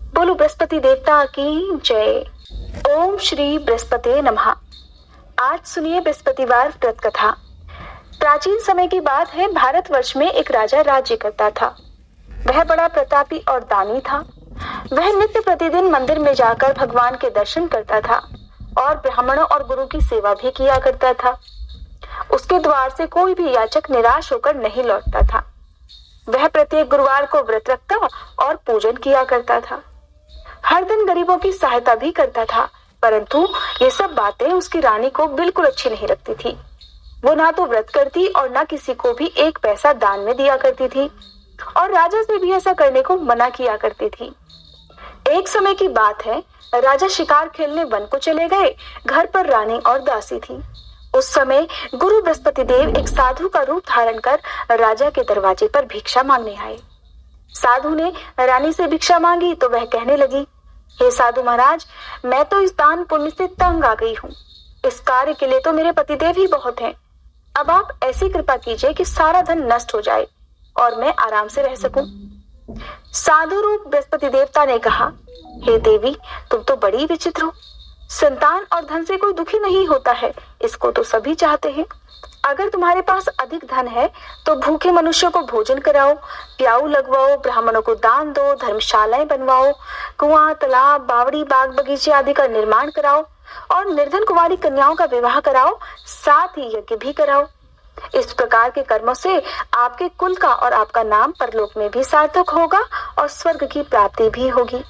बोलो बृहस्पति देवता की जय। ओम श्री बृहस्पति नमः। आज सुनिए बृहस्पतिवार व्रत कथा। प्राचीन समय की बात है। भारतवर्ष में एक राजा राज्य करता था। वह बड़ा प्रतापी और दानी था। वह नित्य प्रतिदिन मंदिर में जाकर भगवान के दर्शन करता था और ब्राह्मणों और गुरु की सेवा भी किया करता था। उसके द्वार से कोई भी याचक निराश होकर नहीं लौटता था। वह प्रत्येक गुरुवार को व्रत रखता और पूजन किया करता था। हर दिन गरीबों की सहायता भी करता था, परंतु ये सब बातें उसकी रानी को बिल्कुल अच्छी नहीं लगती थी। वो ना तो व्रत करती और ना किसी को भी एक पैसा दान में दिया करती थी और राजा से भी ऐसा करने को मना किया करती थी। एक समय की बात है, राजा शिकार खेलने वन को चले गए। घर पर रानी और दासी थी। उस समय गुरु बृहस्पति देव एक साधु का रूप धारण कर राजा के दरवाजे पर भिक्षा मांगने आए। साधु ने रानी से भिक्षा मांगी तो वह कहने लगी, हे साधु महाराज, मैं तो इस दान पुण्य से तंग आ गई हूँ। इस कार्य के लिए तो मेरे पतिदेव ही बहुत हैं। अब आप ऐसी कृपा कीजिए कि सारा धन नष्ट हो जाए और मैं आराम से रह सकूं। साधु रूप बृहस्पति देवता ने कहा, हे देवी, तुम तो बड़ी विचित्र हो। संतान और धन से कोई दुखी नहीं होता है, इसको तो सभी चाहते हैं। अगर तुम्हारे पास अधिक धन है तो भूखे मनुष्यों को भोजन कराओ, प्याऊ लगवाओ, ब्राह्मणों को दान दो, धर्मशालाएं बनवाओ, कुआं, तालाब, बावड़ी, बाग बगीचे आदि का निर्माण कराओ और निर्धन कुंवारी कन्याओं का विवाह कराओ, साथ ही यज्ञ भी कराओ। इस प्रकार के कर्मों से आपके कुल का और आपका नाम परलोक में भी सार्थक होगा और स्वर्ग की प्राप्ति भी होगी।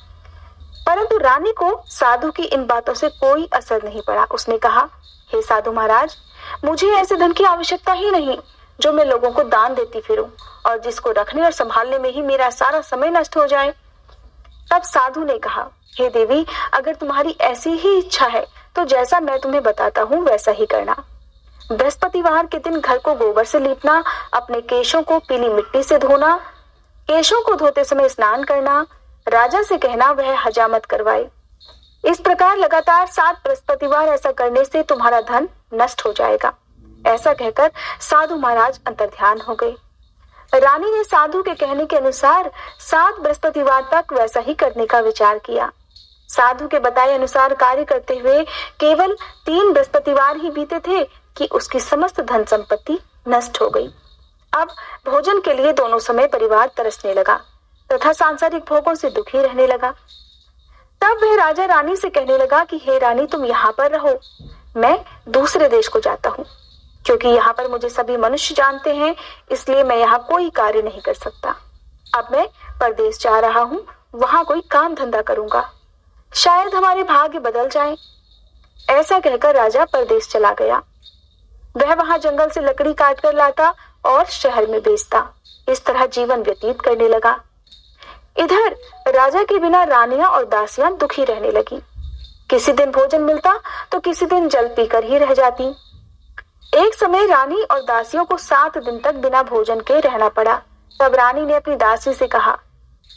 परंतु रानी को साधु की इन बातों से कोई असर नहीं पड़ा। उसने कहा, हे साधु महाराज, मुझे ऐसे धन की आवश्यकता ही नहीं जो मैं लोगों को दान देती फिरूं और जिसको रखने और संभालने में ही मेरा सारा समय नष्ट हो जाए। तब साधु ने कहा, हे देवी, अगर तुम्हारी ऐसी ही इच्छा है तो जैसा मैं तुम्हें बताता हूँ वैसा ही करना। बृहस्पतिवार के दिन घर को गोबर से लीपना, अपने केशों को पीली मिट्टी से धोना, केशों को धोते समय स्नान करना, राजा से कहना वह हजामत करवाए। इस प्रकार लगातार 7 बृहस्पतिवार ऐसा करने से तुम्हारा धन नष्ट हो जाएगा। ऐसा कहकर साधु महाराज अंतर्ध्यान हो गए। रानी ने साधु के कहने के अनुसार 7 बृहस्पतिवार तक वैसा ही करने का विचार किया। साधु के बताए अनुसार कार्य करते हुए केवल 3 बृहस्पतिवार ही बीते थे कि उसकी समस्त धन संपत्ति नष्ट हो गई। अब भोजन के लिए दोनों समय परिवार तरसने लगा तथा सांसारिक भोगों से दुखी रहने लगा। तब वह राजा रानी से कहने लगा कि हे रानी, तुम यहाँ पर रहो, मैं दूसरे देश को जाता हूँ। क्योंकि यहाँ पर मुझे सभी मनुष्य जानते हैं, इसलिए मैं यहाँ कोई कार्य नहीं कर सकता। अब मैं परदेश जा रहा हूँ, वहां कोई काम धंधा करूंगा, शायद हमारे भाग्य बदल जाए। ऐसा कहकर राजा परदेश चला गया। वह वहां जंगल से लकड़ी काट कर लाता और शहर में बेचता। इस तरह जीवन व्यतीत करने लगा। इधर राजा के बिना रानियां और दासियां दुखी रहने लगी। किसी दिन भोजन मिलता तो किसी दिन जल पीकर ही रह जाती। एक समय रानी और दासियों को 7 दिन तक बिना भोजन के रहना पड़ा। तब रानी ने अपनी दासी से कहा,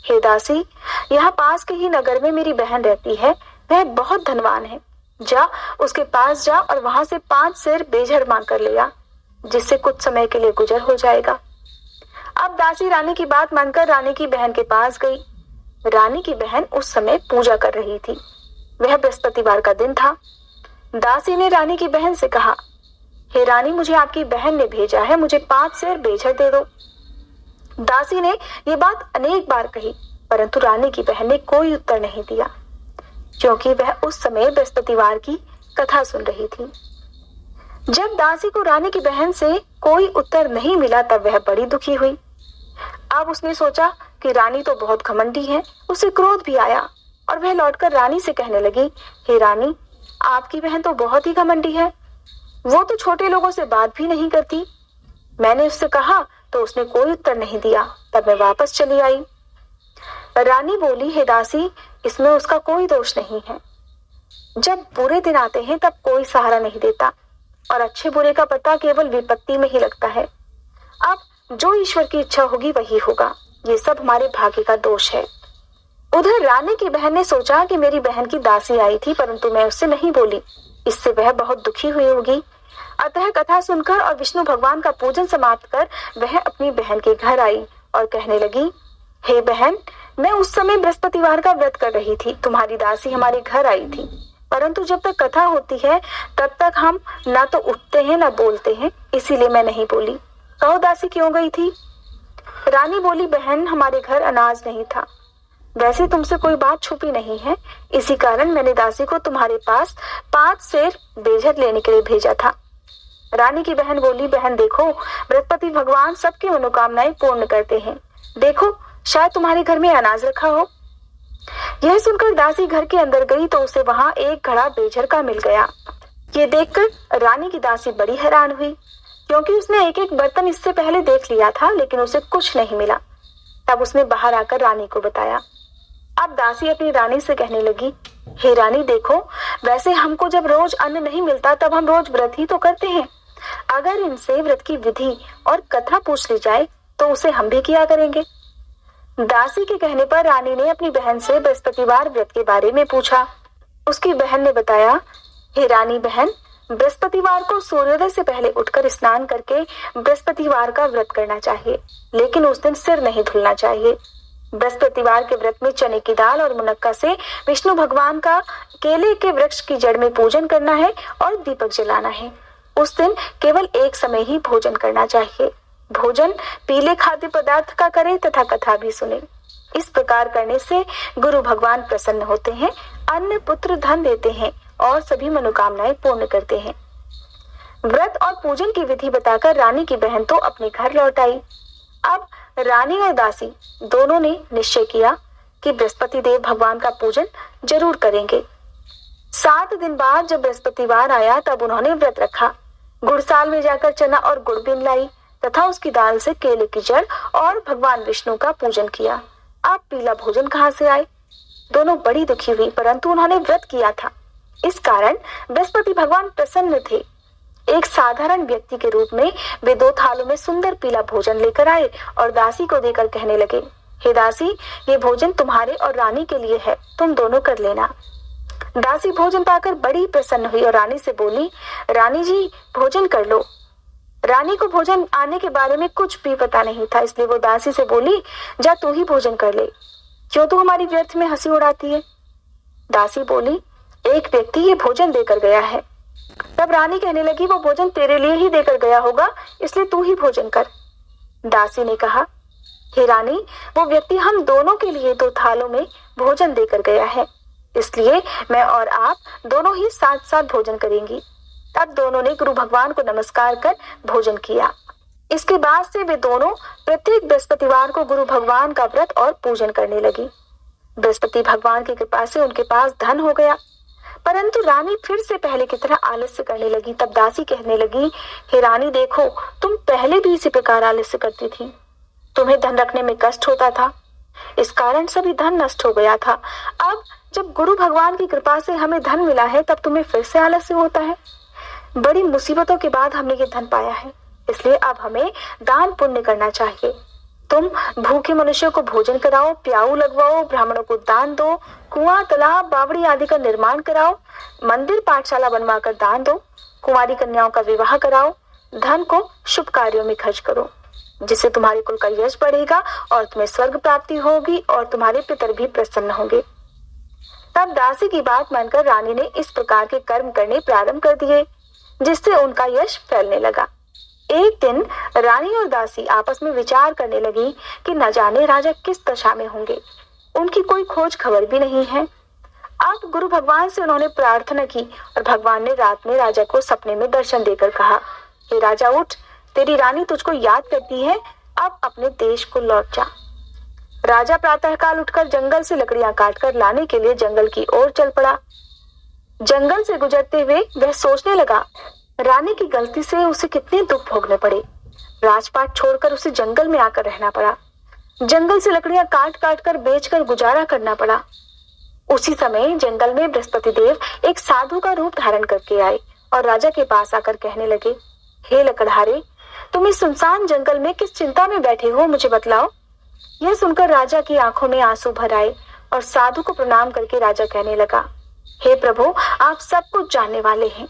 हे दासी, यहाँ पास के ही नगर में मेरी बहन रहती है, वह बहुत धनवान है। जा, उसके पास जा और वहां से 5 सेर बेझड़ मांग कर ले आ, जिससे कुछ समय के लिए गुजर हो जाएगा। अब दासी रानी की बात मानकर रानी की बहन के पास गई। रानी की बहन उस समय पूजा कर रही थी। वह बृहस्पतिवार का दिन था। दासी ने रानी की बहन से कहा, हे रानी, मुझे आपकी बहन ने भेजा है, मुझे 5 सेर बेझड़ दे दो। दासी ने ये बात अनेक बार कही, परंतु रानी की बहन ने कोई उत्तर नहीं दिया, क्योंकि वह उस समय बृहस्पतिवार की कथा सुन रही थी। जब दासी को रानी की बहन से कोई उत्तर नहीं मिला तब वह बड़ी दुखी हुई। अब उसने सोचा कि रानी तो बहुत घमंडी है। उसे क्रोध भी आया और वह लौटकर रानी से कहने लगी, हे रानी, आपकी बहन तो बहुत ही घमंडी है। वो तो छोटे लोगों से बात भी नहीं करती। मैंने उससे कहा तो उसने कोई उत्तर नहीं दिया। तब मैं वापस चली आई। रानी बोली, हे दासी, इसमें उसका कोई दोष नहीं है। जब बुरे दिन आते हैं तब कोई सहारा नहीं देता और अच्छे बुरे का पता केवल विपत्ति में ही लगता है। अब जो ईश्वर की इच्छा होगी वही होगा। ये सब हमारे भाग्य का दोष है। उधर रानी की बहन ने सोचा कि मेरी बहन की दासी आई थी, परंतु मैं उससे नहीं बोली, इससे वह बहुत दुखी हुई होगी। अतः कथा सुनकर और विष्णु भगवान का पूजन समाप्त कर वह अपनी बहन के घर आई और कहने लगी, हे बहन, मैं उस समय बृहस्पतिवार का व्रत कर रही थी। तुम्हारी दासी हमारे घर आई थी, परंतु जब तक कथा होती है तब तक हम ना तो उठते हैं ना बोलते हैं, इसीलिए मैं नहीं बोली। कहो दासी क्यों गई थी? रानी बोली, बहन हमारे घर अनाज नहीं था। वैसे तुमसे कोई बात छुपी नहीं है, इसी कारण मैंने दासी को तुम्हारे पास 5 सेर बेझर लेने के लिए भेजा था। रानी की बहन बोली, बहन देखो, बृहस्पति भगवान सबकी मनोकामनाएं पूर्ण करते हैं। देखो शायद तुम्हारे घर में अनाज रखा हो। यह सुनकर दासी घर के अंदर गई तो उसे वहां एक घड़ा बेझर का मिल गया। ये देखकर रानी की दासी बड़ी हैरान हुई, क्योंकि उसने एक एक बर्तन इससे पहले देख लिया था, लेकिन उसे कुछ नहीं मिला। तब उसने बाहर आकर रानी को बताया। अब दासी अपनी रानी से कहने लगी, हे रानी देखो, वैसे हमको जब रोज अन्न नहीं मिलता तब हम रोज व्रत ही तो करते हैं। अगर इनसे व्रत की विधि और कथा पूछ ली जाए तो उसे हम भी किया करेंगे। दासी के कहने पर रानी ने अपनी बहन से बृहस्पतिवार व्रत के बारे में पूछा। उसकी बहन ने बताया, हे रानी बहन, बृहस्पतिवार को सूर्योदय से पहले उठकर स्नान करके बृहस्पतिवार का व्रत करना चाहिए, लेकिन उस दिन सिर नहीं धुलना चाहिए। बृहस्पतिवार के व्रत में चने की दाल और मुनक्का से विष्णु भगवान का केले के वृक्ष की जड़ में पूजन करना है और दीपक जलाना है। उस दिन केवल एक समय ही भोजन करना चाहिए। भोजन पीले खाद्य पदार्थ का करें तथा कथा भी सुने। इस प्रकार करने से गुरु भगवान प्रसन्न होते हैं, अन्न पुत्र धन देते हैं और सभी मनोकामनाएं पूर्ण करते हैं। व्रत और पूजन की विधि बताकर रानी की बहन तो अपने घर लौट आई। अब रानी और दासी दोनों ने निश्चय किया कि बृहस्पति देव भगवान का पूजन जरूर करेंगे। 7 दिन बाद जब बृहस्पतिवार आया तब उन्होंने व्रत रखा। गुड़साल में जाकर चना और गुड़ बीन लाई तथा उसकी दाल से केले की जड़ और भगवान विष्णु का पूजन किया। अब पीला भोजन कहाँ से आए? दोनों बड़ी दुखी हुई, परंतु उन्होंने व्रत किया था, इस कारण बृहस्पति भगवान प्रसन्न थे। एक साधारण व्यक्ति के रूप में वे 2 थालों में सुंदर पीला भोजन लेकर आए और दासी को देकर कहने लगे, हे दासी, ये भोजन तुम्हारे और रानी के लिए है, तुम दोनों कर लेना। दासी भोजन पाकर बड़ी प्रसन्न हुई और रानी से बोली, रानी जी भोजन कर लो। रानी को भोजन आने के बारे में कुछ भी पता नहीं था, इसलिए वो दासी से बोली, जा तू ही भोजन कर ले, क्यों तू हमारी व्यर्थ में हंसी उड़ाती है? दासी बोली, एक व्यक्ति ये भोजन देकर गया है। तब रानी कहने लगी, वो भोजन तेरे लिए ही देकर गया होगा, इसलिए तू ही भोजन कर। दासी ने कहा, हे रानी, वो व्यक्ति हम दोनों के लिए 2 थालों में भोजन देकर गया है, इसलिए मैं और आप दोनों ही साथ साथ भोजन करेंगी। तब दोनों ने गुरु भगवान को नमस्कार कर भोजन किया। इसके बाद से वे दोनों प्रत्येक बृहस्पतिवार को गुरु भगवान का व्रत और पूजन करने लगी। बृहस्पति भगवान की कृपा से उनके पास धन हो गया, परंतु रानी फिर से पहले की तरह आलस्य करने लगी। तब दासी कहने लगी, हे रानी देखो, तुम पहले भी इसी प्रकार आलस्य करती थी, तुम्हें धन रखने में कष्ट होता था, इस कारण सभी धन नष्ट हो गया था। अब जब गुरु भगवान की कृपा से हमें धन मिला है तब तुम्हें फिर से आलस्य होता है। बड़ी मुसीबतों के बाद हमने ये धन पाया है, इसलिए अब हमें दान पुण्य करना चाहिए। तुम भूखे मनुष्यों को भोजन कराओ, प्याऊ लगवाओ, ब्राह्मणों को दान दो, कुआं तालाब बावड़ी आदि का निर्माण कराओ, मंदिर पाठशाला बनवाकर दान दो, कुंवारी कन्याओं का विवाह कराओ, धन को शुभ कार्यों में खर्च करो, जिससे तुम्हारे कुल का यश बढ़ेगा और तुम्हें स्वर्ग प्राप्ति होगी और तुम्हारे पितर भी प्रसन्न होंगे। तब दासी की बात मानकर रानी ने इस प्रकार के कर्म करने प्रारंभ कर दिए, जिससे उनका यश फैलने लगा। एक दिन रानी और दासी आपस में विचार करने लगी कि न जाने राजा किस दशा में होंगे, उनकी कोई खोज खबर भी नहीं है। अब गुरु भगवान से उन्होंने प्रार्थना की और भगवान ने रात में राजा को सपने में दर्शन देकर कहा, हे राजा उठ, तेरी रानी तुझको याद करती है, अब अपने देश को लौट जा। राजा प्रातःकाल उठकर जंगल से लकड़ियां काटकर लाने के लिए जंगल की ओर चल पड़ा। जंगल से गुजरते हुए वह सोचने लगा, रानी की गलती से उसे कितने दुख भोगने पड़े। राजपाट छोड़कर उसे जंगल में आकर रहना पड़ा, जंगल से लकड़ियां काट काट कर बेचकर गुजारा करना पड़ा। उसी समय जंगल में बृहस्पति देव एक साधु का रूप धारण करके आए और राजा के पास आकर कहने लगे, हे लकड़हारे, तुम इस सुनसान जंगल में किस चिंता में बैठे हो, मुझे बतलाओ। यह सुनकर राजा की आंखों में आंसू भर आए और साधु को प्रणाम करके राजा कहने लगा, हे प्रभु, आप सब कुछ जानने वाले हैं।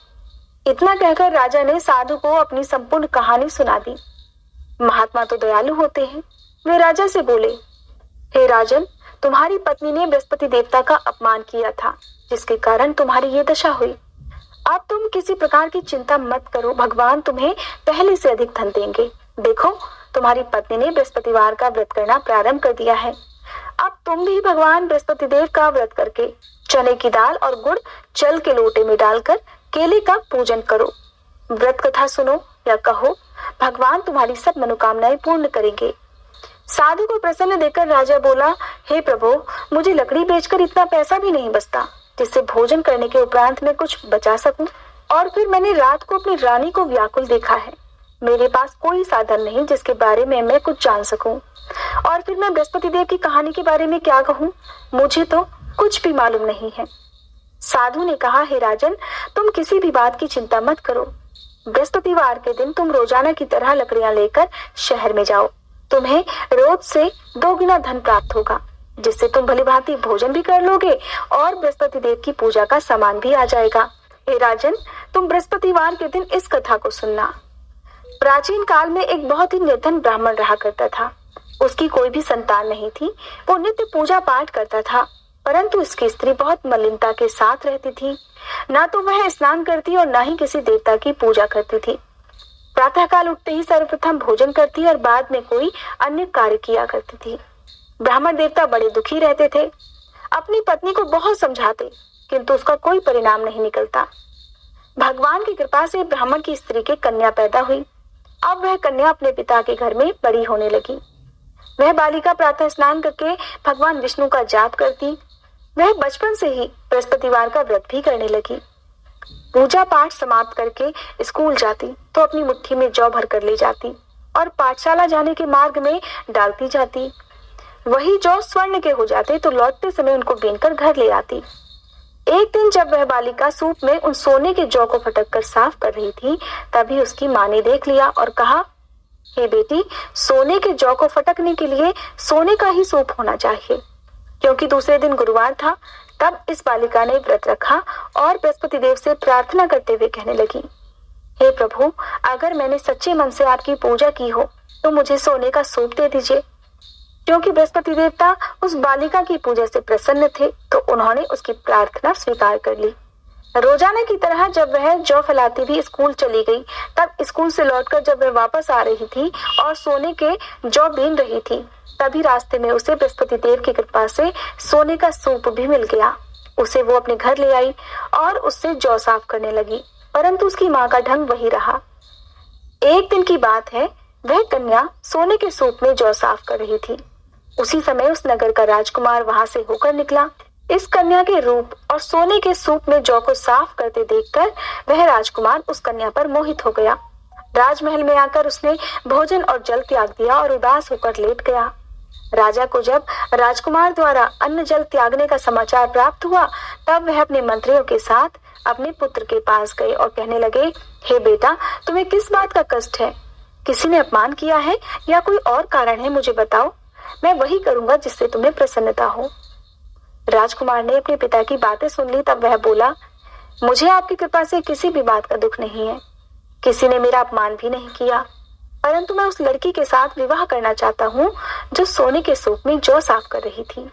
इतना कहकर राजा ने साधु को अपनी संपूर्ण कहानी सुना दी। महात्मा तो दयालु होते हैं, वे राजा से बोले, हे राजन, तुम्हारी पत्नी ने बृहस्पति देवता का अपमान किया था, जिसके कारण तुम्हारी ये दशा हुई। अब तुम किसी प्रकार की चिंता मत करो, भगवान तुम्हें पहले से अधिक धन देंगे। देखो, तुम्हारी पत्नी ने बृहस्पतिवार का व्रत करना प्रारंभ कर दिया है। अब तुम भी भगवान बृहस्पति देव का व्रत करके चने की दाल और गुड़ जल के लोटे में डालकर केले का पूजन करो। व्रत कथा सुनो या कहो, भगवान तुम्हारी सब मनोकामनाएं पूर्ण करेंगे। साधु को प्रसन्न देखकर राजा बोला, हे प्रभु, मुझे लकड़ी बेचकर इतना पैसा भी नहीं बचता जिससे भोजन करने के उपरांत मैं कुछ बचा सकूं। और फिर मैंने रात को अपनी रानी को व्याकुल देखा है। मेरे पास कोई साधन नहीं जिसके बारे में मैं कुछ जान सकूं। और फिर मैं बृहस्पति देव की कहानी के बारे में क्या कहूं, मुझे तो कुछ भी मालूम नहीं है। साधु ने कहा, हे राजन, तुम किसी भी बात की चिंता मत करो। बृहस्पतिवार के दिन तुम रोजाना की तरह लकड़ियां लेकर शहर में जाओ। तुम्हें रोज से 2 गुना धन प्राप्त होगा, जिससे तुम भलीभांति भोजन भी कर लोगे और बृहस्पति देव की पूजा का सामान भी आ जाएगा। हे राजन, तुम बृहस्पतिवार के दिन इस कथा को सुनना। प्राचीन काल में एक बहुत ही निर्धन ब्राह्मण रहा करता था। उसकी कोई भी संतान नहीं थी। वो नित्य पूजा पाठ करता था, परंतु उसकी स्त्री बहुत मलिनता के साथ रहती थी। ना तो वह स्नान करती और ना ही किसी देवता की पूजा करती थी। प्रातःकाल उठते ही सर्वप्रथम भोजन करती और बाद में कोई अन्य कार्य किया करती थी। ब्राह्मण देवता बड़े दुखी रहते थे। अपनी पत्नी को बहुत समझाते, किंतु उसका कोई परिणाम नहीं निकलता। भगवान की कृपा से ब्राह्मण की स्त्री के कन्या पैदा हुई। अब वह कन्या अपने पिता के घर में बड़ी होने लगी। वह बालिका प्रातः स्नान करके भगवान विष्णु का जाप करती। वह बचपन से ही बृहस्पतिवार का व्रत भी करने लगी। पूजा पाठ समाप्त करके स्कूल जाती तो अपनी मुट्ठी में जौ भर कर ले जाती और पाठशाला जाने के मार्ग में डालती जाती। वही जौ स्वर्ण के हो जाते तो लौटते समय उनको बीनकर घर ले आती। एक दिन जब वह बालिका सूप में उन सोने के जौ को फटक कर साफ कर रही थी, तभी उसकी माँ ने देख लिया और कहा, हे बेटी, सोने के जौ को फटकने के लिए सोने का ही सूप होना चाहिए। क्योंकि दूसरे दिन गुरुवार था, तब इस बालिका ने व्रत रखा और बृहस्पति देव से प्रार्थना करते हुए कहने लगी, हे प्रभु, अगर मैंने सच्चे मन से आपकी पूजा की हो तो मुझे सोने का सूप दे दीजिए। क्योंकि बृहस्पति देवता उस बालिका की पूजा से प्रसन्न थे, तो उन्होंने उसकी प्रार्थना स्वीकार कर ली। रोजाना की तरह जब वह जौ फैलाती हुई स्कूल चली गई, तब स्कूल से लौटकर जब वह वापस आ रही थी और सोने के जौ बीन रही थी, तभी रास्ते में उसे बृहस्पति देव की कृपा से सोने का सूप भी मिल गया। उसे वो अपने घर ले आई और उससे जौ साफ करने लगी, परंतु उसकी माँ का ढंग वही रहा। एक दिन की बात है, वह कन्या सोने के सूप में जौ साफ कर रही थी। उसी समय उस नगर का राजकुमार वहां से होकर निकला। इस कन्या के रूप और सोने के सूप में जौ को साफ करते देखकर वह राजकुमार उस कन्या पर मोहित हो गया। राजमहल में आकर उसने भोजन और जल त्याग दिया और उदास होकर लेट गया। राजा को जब राजकुमार द्वारा अन्न जल त्यागने का समाचार प्राप्त हुआ, तब वह अपने मंत्रियों के साथ अपने पुत्र के पास गए और कहने लगे, हे बेटा, तुम्हें किस बात का कष्ट है? किसी ने अपमान किया है या कोई और कारण है? मुझे बताओ, मैं वही करूंगा जिससे तुम्हें प्रसन्नता हो। राजकुमार ने अपने पिता की बातें सुन ली। तब वह बोला, मुझे आपकी कृपा से किसी भी बात का दुख नहीं है। किसी ने मेरा अपमान भी नहीं किया, परंतु मैं उस लड़की के साथ विवाह करना चाहता हूँ जो सोने के सूप में जौ साफ कर रही थी।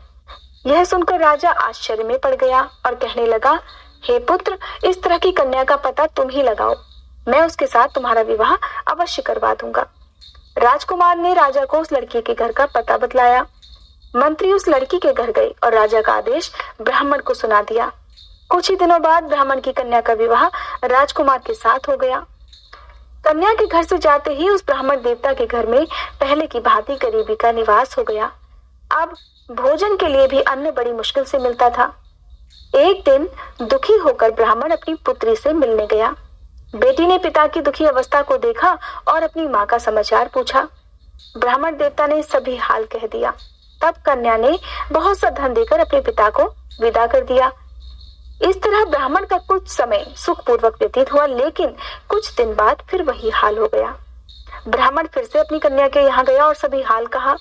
यह सुनकर राजा आश्चर्य में पड़ गया और कहने लगा, हे पुत्र, इस तरह की कन्या का पता तुम ही लगाओ। मैं उसके साथ तुम्हारा विवाह अवश्य करवा दूंगा। राजकुमार ने राजा को उस लड़की के घर का पता बतलाया। मंत्री उस लड़की के घर गए और राजा का आदेश ब्राह्मण को सुना दिया। कुछ ही दिनों बाद ब्राह्मण की कन्या का विवाह राजकुमार के साथ हो गया। कन्या के घर से जाते ही उस ब्राह्मण देवता के घर में पहले की भांति गरीबी का निवास हो गया। अब भोजन के लिए भी अन्न बड़ी मुश्किल से मिलता था। एक दिन दुखी होकर ब्राह्मण अपनी पुत्री से मिलने गया। बेटी ने पिता की दुखी अवस्था को देखा और अपनी माँ का समाचार पूछा। ब्राह्मण देवता ने सभी हाल कह दिया। तब कन्या ने बहुत सा धन देकर अपने पिता को विदा कर दिया। इस तरह ब्राह्मण का कुछ समय सुखपूर्वक व्यतीत हुआ, लेकिन कुछ दिन बाद फिर वही हाल हो गया। ब्राह्मण फिर से अपनी कन्या के यहाँ गया और सभी हाल कहा।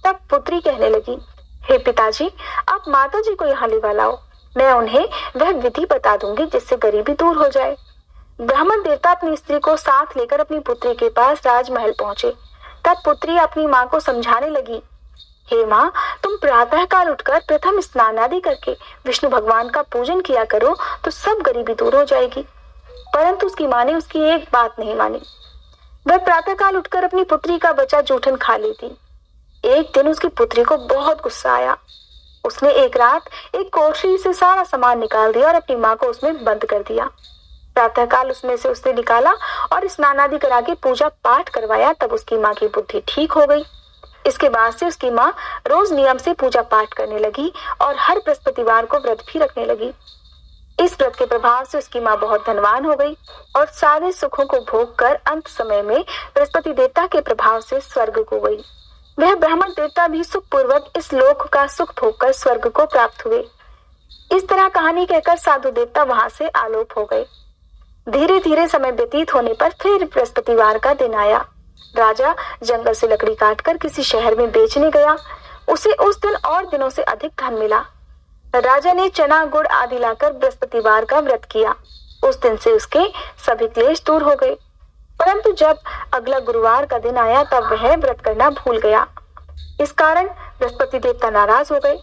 तब पुत्री कहने लगी, हे पिताजी, आप माता जी को यहाँ लेवा लाओ। मैं उन्हें वह विधि बता दूंगी जिससे गरीबी दूर हो जाए। ब्राह्मण देवता अपनी स्त्री को साथ लेकर अपनी पुत्री के पास राजमहल पहुंचे। तब पुत्री अपनी माँ को समझाने लगी, हे माँ, तुम प्रातः काल उठकर प्रथम स्नान आदि करके विष्णु भगवान का पूजन किया करो तो सब गरीबी दूर हो जाएगी। परंतु उसकी माँ ने उसकी एक बात नहीं मानी। वह प्रातः काल उठकर अपनी पुत्री का बचा जूठन खा लेती। एक दिन उसकी पुत्री को बहुत गुस्सा आया। उसने एक रात एक कोठरी से सारा सामान निकाल दिया और अपनी माँ को उसमें बंद कर दिया। प्रातःकाल उसमें से उसने निकाला और स्नान आदि करा के पूजा पाठ करवाया। तब उसकी माँ की बुद्धि ठीक हो गई। इसके बाद से उसकी माँ रोज नियम से पूजा पाठ करने लगी और हर बृहस्पतिवार को व्रत भी रखने लगी। इस व्रत के प्रभाव से उसकी माँ बहुत धनवान हो गई और सारे सुखों को भोग कर अंत समय में बृहस्पति देवता के प्रभाव से स्वर्ग को गई। वह ब्राह्मण देवता भी सुख पूर्वक इस लोक का सुख भोगकर स्वर्ग को प्राप्त हुए। इस तरह कहानी कहकर साधु देवता वहां से आलोप हो गए। धीरे धीरे समय व्यतीत होने पर फिर बृहस्पतिवार का दिन आया। राजा जंगल से लकड़ी काटकर किसी शहर में बेचने गया। उसे उस दिन और दिनों से अधिक धन मिला। राजा ने चना गुड़ आदि लाकर बृहस्पतिवार का व्रत किया। उस दिन से उसके सभी क्लेश दूर हो गए। परंतु जब अगला गुरुवार का दिन आया तब वह व्रत करना भूल गया। इस कारण बृहस्पति देवता नाराज हो गए।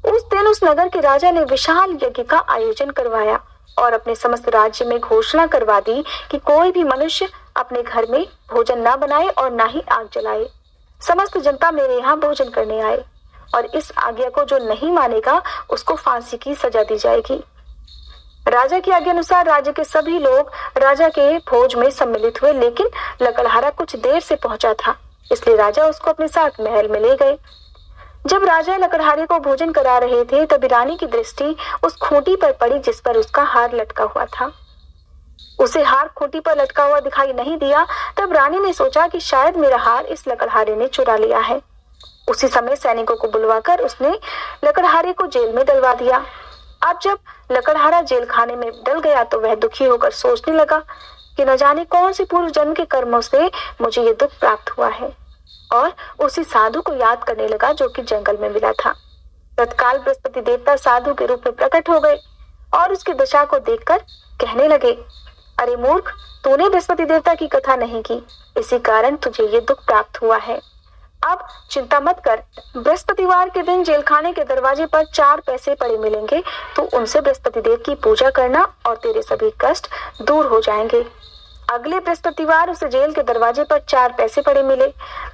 उस दिन उस नगर के राजा ने विशाल यज्ञ का आयोजन करवाया और अपने समस्त राज्य में घोषणा करवा दी कि कोई भी मनुष्य अपने घर में भोजन न बनाए और न ही आग जलाए। समस्त जनता मेरे यहाँ भोजन करने आए और इस आज्ञा को जो नहीं मानेगा उसको फांसी की सजा दी जाएगी। राजा की आज्ञा अनुसार राज्य के सभी लोग राजा के भोज में सम्मिलित हुए, लेकिन लकड़हारा कुछ देर से पहुंचा था, इसलिए राजा उसको अपने साथ महल में ले गए। जब राजा लकड़हारे को भोजन करा रहे थे तभी रानी की दृष्टि उस खूंटी पर पड़ी जिस पर उसका हार लटका हुआ था। उसे हार खूंटी पर लटका हुआ दिखाई नहीं दिया। तब रानी ने सोचा कि शायद मेरा हार इस लकड़हारे ने चुरा लिया है। उसी समय सैनिकों को बुलवाकर उसने लकड़हारे को जेल में डलवा दिया। अब जब लकड़हारा जेल खाने में डल गया तो वह दुखी होकर सोचने लगा कि न जाने कौन से पूर्व जन्म के कर्मों से मुझे ये दुख प्राप्त हुआ है, और उसी साधु को याद करने लगा जो कि जंगल में मिला था। तत्काल बृहस्पति देवता साधु के रूप में प्रकट हो गए और उसकी दशा को देखकर कहने लगे, अरे मूर्ख, तूने बृहस्पति देवता की कथा नहीं की, इसी कारण तुझे ये दुख प्राप्त हुआ है। अब चिंता मत कर, बृहस्पतिवार के दिन जेलखाने के दरवाजे पर 4 पैसे पड़े मिलेंगे, तो उनसे बृहस्पति देव की पूजा करना और तेरे सभी कष्ट दूर हो जाएंगे। अगले बृहस्पतिवार उसे जेल के दरवाजे पर 4 पैसे पड़े मिले।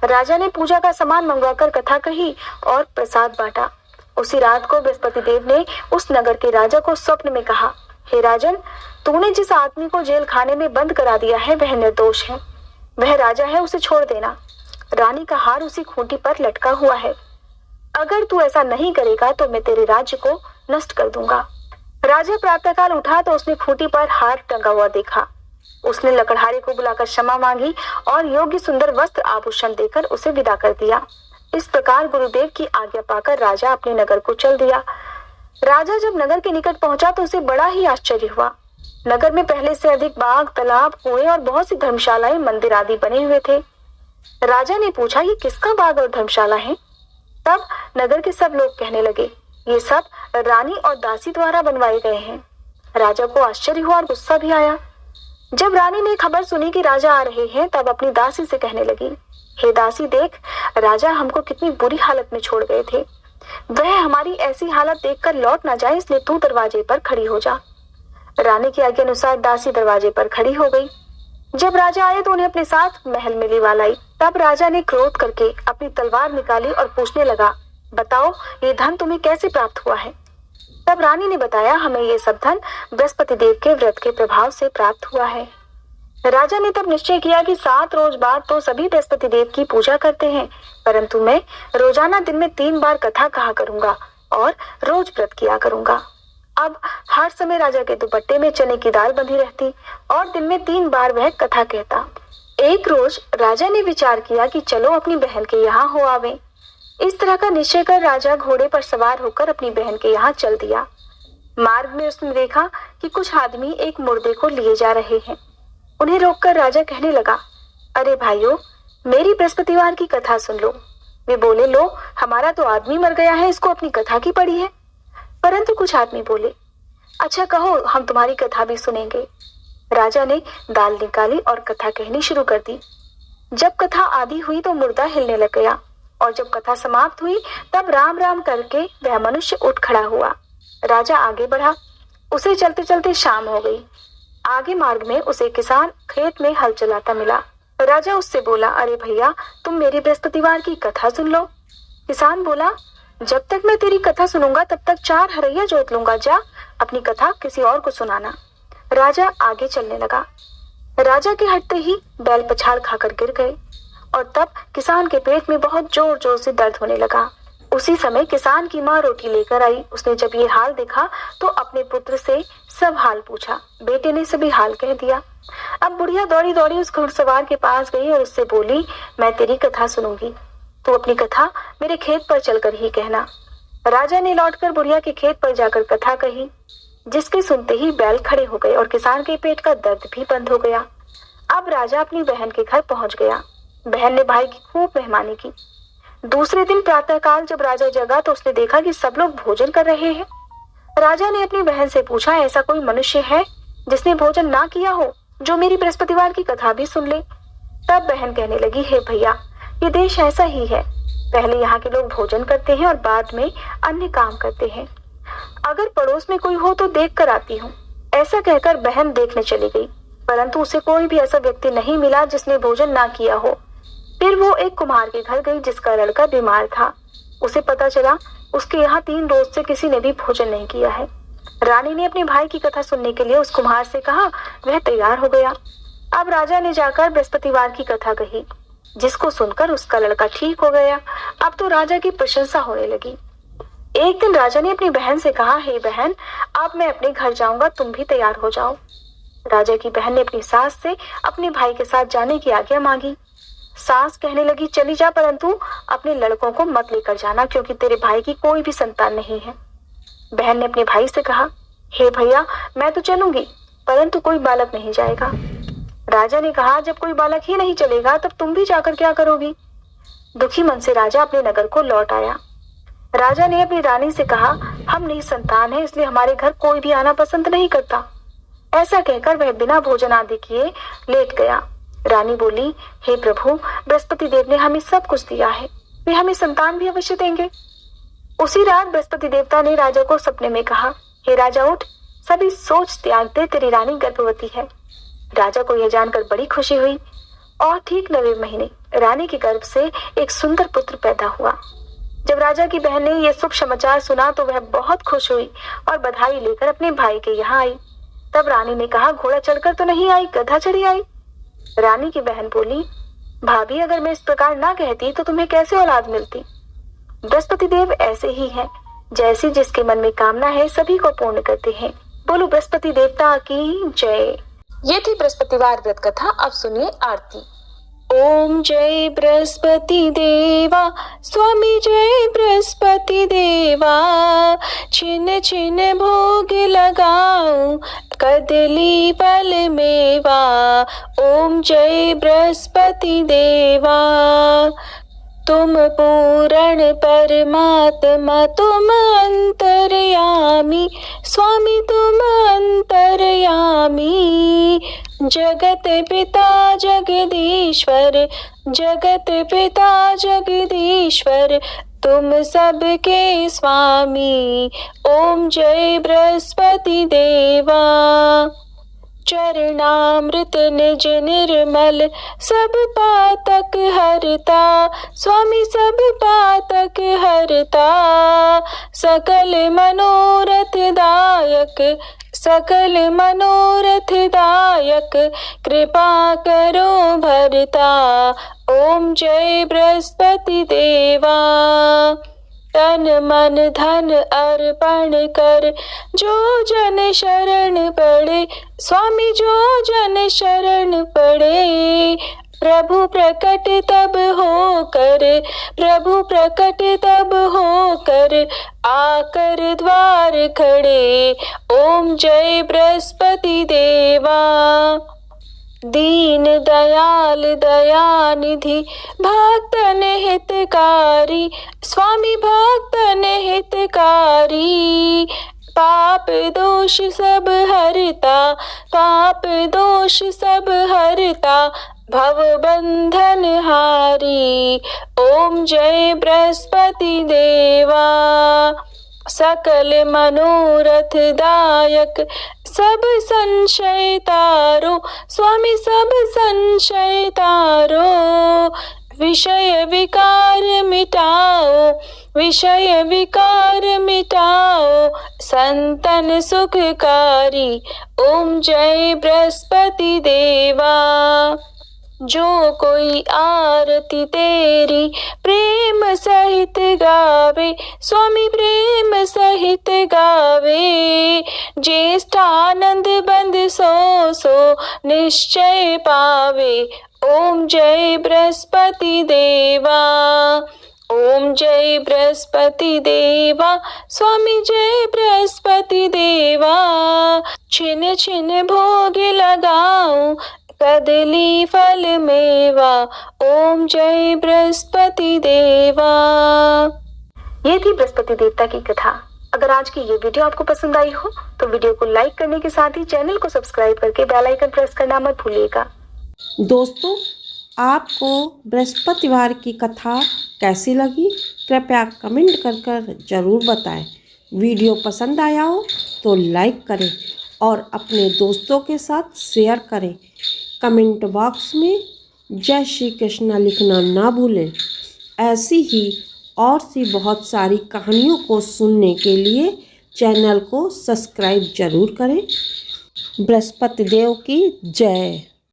राजा ने पूजा का सामान मंगवाकर कथा कही और प्रसाद बांटा। उसी रात को बृहस्पति देव ने उस नगर के राजा को स्वप्न में कहा, हे राजन, तूने जिस आदमी को जेल खाने में बंद करा दिया है वह निर्दोष है। वह राजा है, उसे छोड़ देना। रानी का हार उसी खूंटी पर लटका हुआ है। अगर तू ऐसा नहीं करेगा तो मैं तेरे राज्य को नष्ट कर दूंगा। राजा प्रातःकाल उठा तो उसने खूंटी पर हार टंगा हुआ देखा। उसने लकड़हारे को बुलाकर क्षमा मांगी और योग्य सुंदर वस्त्र आभूषण देकर उसे विदा कर दिया। इस प्रकार गुरुदेव की आज्ञा पाकर राजा अपने नगर को चल दिया। राजा जब नगर के निकट पहुंचा तो उसे बड़ा ही आश्चर्य हुआ। नगर में पहले से अधिक बाग, तालाब, कुएं और बहुत सी धर्मशालाएं, मंदिर आदि बने हुए थे। राजा ने पूछा, ये किसका बाग और धर्मशाला है? तब नगर के सब लोग कहने लगे, ये सब रानी और दासी द्वारा बनवाए गए हैं। राजा को आश्चर्य हुआ और गुस्सा भी आया। जब रानी ने खबर सुनी कि राजा आ रहे हैं तब अपनी दासी से कहने लगी, हे दासी, देख, राजा हमको कितनी बुरी हालत में छोड़ गए थे। वह हमारी ऐसी हालत देखकर लौट ना जाए, इसलिए तू दरवाजे पर खड़ी हो जा। रानी की आज्ञा अनुसार दासी दरवाजे पर खड़ी हो गई। जब राजा आए तो उन्हें अपने साथ महल में ले लाई। तब राजा ने क्रोध करके अपनी तलवार निकाली और पूछने लगा, बताओ, ये धन तुम्हें कैसे प्राप्त हुआ है? तब रानी ने बताया, हमें ये सब धन बृहस्पति देव के व्रत के प्रभाव से प्राप्त हुआ है। राजा ने तब निश्चय किया कि 7 रोज बाद तो सभी बृहस्पति देव की पूजा करते हैं, परंतु मैं रोजाना दिन में 3 बार कथा कहा करूंगा और रोज व्रत किया करूंगा। अब हर समय राजा के दुपट्टे में चने की दाल बंधी रहती और दिन में 3 बार वह कथा कहता। एक रोज राजा ने विचार किया कि चलो अपनी बहन के यहाँ हो आवे। इस तरह का निश्चय कर राजा घोड़े पर सवार होकर अपनी बहन के यहाँ चल दिया। मार्ग में उसने देखा कि कुछ आदमी एक मुर्दे को लिए जा रहे हैं। उन्हें रोककर राजा कहने लगा, अरे भाइयों, मेरी बृहस्पतिवार की कथा सुन लो। वे बोले, लो, हमारा तो आदमी मर गया है, इसको अपनी कथा की पड़ी है। परंतु कुछ आदमी बोले, अच्छा कहो, हम तुम्हारी कथा भी सुनेंगे। राजा ने दाल निकाली और कथा कहनी शुरू कर दी। जब कथा आधी हुई तो मुर्दा हिलने लग गया। और जब कथा समाप्त हुई तब राम राम करके वह मनुष्य उठ खड़ा हुआ। राजा आगे बढ़ा। उसे चलते चलते शाम हो गई। आगे मार्ग में उसे किसान खेत में हल चलाता मिला। राजा उससे बोला, अरे भैया, तुम मेरी बृहस्पतिवार की कथा सुन लो। किसान बोला, जब तक मैं तेरी कथा सुनूंगा तब तक 4 हरैया जोत लूंगा, जा अपनी कथा किसी और को सुनाना। राजा आगे चलने लगा। राजा के हटते ही बैल पछाड़ खाकर गिर गए और तब किसान के पेट में बहुत जोर जोर से दर्द होने लगा। उसी समय किसान की माँ रोटी लेकर आई। उसने जब ये हाल देखा तो अपने पुत्र से सब हाल पूछा। बेटे ने सभी हाल कह दिया। अब बुढ़िया दौड़ी दौड़ी उस घुड़सवार के पास गई और उससे बोली, मैं तेरी कथा सुनूंगी, तू अपनी कथा मेरे खेत पर चलकर ही कहना। राजा ने लौटकर बुढ़िया के खेत पर जाकर कथा कही, जिसके सुनते ही बैल खड़े हो गए और किसान के पेट का दर्द भी बंद हो गया। अब राजा अपनी बहन के घर पहुंच गया। बहन ने भाई की खूब मेहमानी की। दूसरे दिन प्रातःकाल जब राजा जगा तो उसने देखा कि सब लोग भोजन कर रहे हैं। राजा ने अपनी बहन से पूछा, ऐसा कोई मनुष्य है जिसने भोजन ना किया हो, जो मेरी बृहस्पतिवार की कथा भी सुन ले। तब बहन कहने लगी, हे भैया, ये देश ऐसा ही है। पहले यहाँ के लोग भोजन करते हैं और बाद में अन्य काम करते हैं। अगर पड़ोस में कोई हो तो देख कर आती हूँ। ऐसा कहकर बहन देखने चली गई, परंतु उसे कोई भी ऐसा व्यक्ति नहीं मिला जिसने भोजन ना किया हो। फिर वो एक कुम्हार के घर गई जिसका लड़का बीमार था। उसे पता चला उसके यहाँ 3 रोज से किसी ने भी भोजन नहीं किया है। रानी ने अपने भाई की कथा सुनने के लिए उस कुम्हार से कहा। वह तैयार हो गया। अब राजा ने जाकर बृहस्पतिवार की कथा कही, जिसको सुनकर उसका लड़का ठीक हो गया। अब तो राजा की प्रशंसा होने लगी। एक दिन राजा ने अपनी बहन से कहा, हे बहन, अब मैं अपने घर जाऊंगा, तुम भी तैयार हो जाओ। राजा की बहन ने अपनी सास से अपने भाई के साथ जाने की आज्ञा मांगी। सास कहने लगी, चली जा, परंतु अपने लड़कों को मत लेकर जाना, क्योंकि तेरे भाई की कोई भी संतान नहीं है। बहन ने अपने भाई से कहा, हे भैया, मैं तो चलूंगी, परंतु कोई बालक नहीं जाएगा। राजा ने कहा, जब कोई बालक ही नहीं चलेगा तब तुम भी जाकर क्या करोगी। दुखी मन से राजा अपने नगर को लौट आया। राजा ने अपनी रानी से कहा, हम निसंतान हैं, इसलिए हमारे घर कोई भी आना पसंद नहीं करता। ऐसा कहकर वह बिना भोजन आदि किए लेट गया। रानी बोली, हे प्रभु, बृहस्पति देव ने हमें सब कुछ दिया है, वे हमें संतान भी अवश्य देंगे। उसी रात बृहस्पति देवता ने राजा को सपने में कहा, हे राजा, उठ, सभी सोच त्याग दे, तेरी रानी गर्भवती है। राजा को यह जानकर बड़ी खुशी हुई और ठीक 9वें महीने रानी के गर्भ से एक सुंदर पुत्र पैदा हुआ। जब राजा की बहन ने यह शुभ समाचार सुना तो वह बहुत खुश हुई और बधाई लेकर अपने भाई के यहाँ आई। तब रानी ने कहा, घोड़ा चढ़कर तो नहीं आई, गधा चढ़ी आई। रानी की बहन बोली, भाभी, अगर मैं इस प्रकार ना कहती तो तुम्हें कैसे औलाद मिलती। बृहस्पति देव ऐसे ही हैं, जैसी जिसके मन में कामना है सभी को पूर्ण करते हैं। बोलो बृहस्पति देवता की जय। ये थी बृहस्पतिवार व्रत कथा। अब सुनिए आरती। ओम जय बृहस्पति देवा, स्वामी जय बृहस्पति देवा, छिन छिन भोग लगाऊं कदली फल मेवा। ओम जय बृहस्पति देवा, तुम पूर्ण परमात्मा, तुम अंतर्यामी, स्वामी तुम अंतर्यामी। जगत पिता जगदीश्वर, जगत पिता जगदीश्वर, तुम सबके स्वामी। ओम जय बृहस्पति देवा, चरणामृत निज निर्मल, सब पातक हरता, स्वामी सब पातक हरता। सकल मनोरथ दायक, सकल मनोरथ दायक, कृपा करो भरता। ओम जय बृहस्पति देवा, तन मन धन अर्पण कर, जो जन शरण पड़े, स्वामी जो जन शरण पड़े। प्रभु प्रकट तब होकर, प्रभु प्रकट तब होकर, आकर द्वार खड़े। ओम जय बृहस्पति देवा, दीन दयाल दयानिधि, भक्तन हितकारी, स्वामी भक्तन हितकारी। पाप दोष सब हरता, पाप दोष सब हरता, भवबंधन हारी। ओम जय बृहस्पति देवा। सकल मनोरथ दायक सब संशय तारो। स्वामी सब संशय तारो। विषय विकार मिटाओ, विषय विकार मिटाओ, संतन सुखकारी। ओम जय बृहस्पति देवा। जो कोई आरती तेरी प्रेम सहित गावे, स्वामी प्रेम सहित गावे। ज्येष्ठानंद बंद सो निश्चय पावे। ओम जय बृहस्पति देवा। ओम जय बृहस्पति देवा। स्वामी जय बृहस्पति देवा। छिन छिन भोग लगाऊं कदली फल मेवा। ओम जय बृहस्पति देवा। ये थी बृहस्पति देवता की कथा। अगर आज की ये वीडियो आपको पसंद आई हो तो वीडियो को लाइक करने के साथ ही चैनल को सब्सक्राइब करके बेल आइकन प्रेस करना मत भूलिएगा। दोस्तों, आपको बृहस्पतिवार की कथा कैसी लगी कृपया कमेंट कर ज़रूर बताएं। वीडियो पसंद आया हो तो लाइक करें और अपने दोस्तों के साथ शेयर करें। कमेंट बॉक्स में जय श्री कृष्णा लिखना ना भूलें। ऐसी ही और सी बहुत सारी कहानियों को सुनने के लिए चैनल को सब्सक्राइब जरूर करें। बृहस्पति देव की जय।